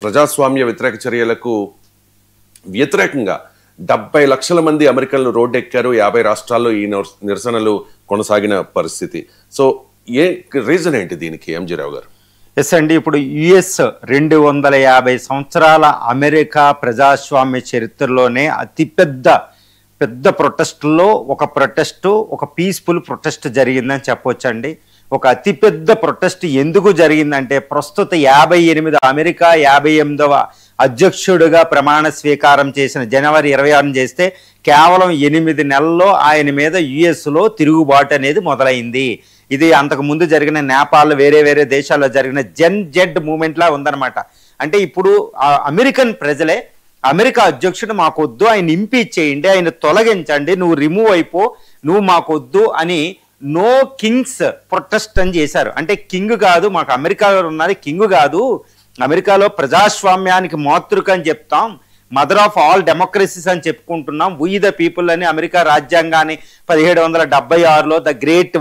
ప్రజాస్వామ్య వ్యతిరేక చర్యలకు వ్యతిరేకంగా 70 లక్షల మంది అమెరికన్లు రోడ్డెక్కారు. 50 రాష్ట్రాల్లో ఈ నిరసనలు కొనసాగిన పరిస్థితి. సో ఏ రీజన్ ఏంటి దీనికి ఎంజీ రావు గారు? ఎస్ అండి, ఇప్పుడు యుఎస్ 250 సంవత్సరాల అమెరికా ప్రజాస్వామ్య చరిత్రలోనే పెద్ద ప్రొటెస్టుల్లో ఒక పీస్ఫుల్ ప్రొటెస్ట్ జరిగిందని చెప్పొచ్చండి. ఒక అతిపెద్ద ప్రొటెస్ట్ ఎందుకు జరిగిందంటే, ప్రస్తుత 58 అమెరికా 58వ అధ్యక్షుడిగా ప్రమాణ స్వీకారం చేసిన జనవరి 26 చేస్తే కేవలం 8 నెలల్లో ఆయన మీద యుఎస్లో తిరుగుబాటు అనేది మొదలైంది. ఇది అంతకు ముందు జరిగిన నేపాల్ వేరే దేశాల్లో జరిగిన జెన్ జెడ్ మూమెంట్లా ఉందన్నమాట. అంటే ఇప్పుడు అమెరికన్ ప్రజలే అమెరికా అధ్యక్షుడు మాకొద్దు, ఆయన ఇంపీచ్ చేయండి, ఆయన తొలగించండి, నువ్వు రిమూవ్ అయిపో, నువ్వు మాకొద్దు అని నో కింగ్స్ ప్రొటెస్ట్ అని చేశారు. అంటే కింగ్ కాదు, మాకు అమెరికాలో ఉన్నది కింగ్ కాదు, అమెరికాలో ప్రజాస్వామ్యానికి మాతృక అని చెప్తాం, మదర్ ఆఫ్ ఆల్ డెమోక్రసీస్ అని చెప్పుకుంటున్నాం, వీ ద పీపుల్ అని అమెరికా రాజ్యాంగాన్ని 1776లో ద గ్రేట్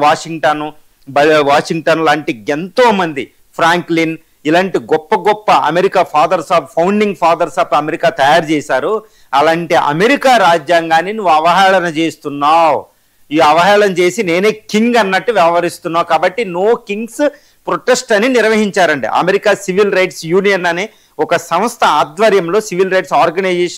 వాషింగ్టన్ లాంటి ఎంతో మంది, ఫ్రాంక్లిన్ ఇలాంటి గొప్ప America founding fathers of America తయారు చేశారు. అలాంటి అమెరికా రాజ్యాంగాన్ని నువ్వు అవహేళన చేస్తున్నావు, ఈ అవహేళన చేసి నేనే కింగ్ అన్నట్టు వ్యవహరిస్తున్నావు, కాబట్టి నో కింగ్స్ ప్రొటెస్ట్ అని నిర్వహించారండి. అమెరికా సివిల్ రైట్స్ యూనియన్ అనే ఒక సంస్థ ఆధ్వర్యంలో సివిల్ రైట్స్ ఆర్గనైజేషన్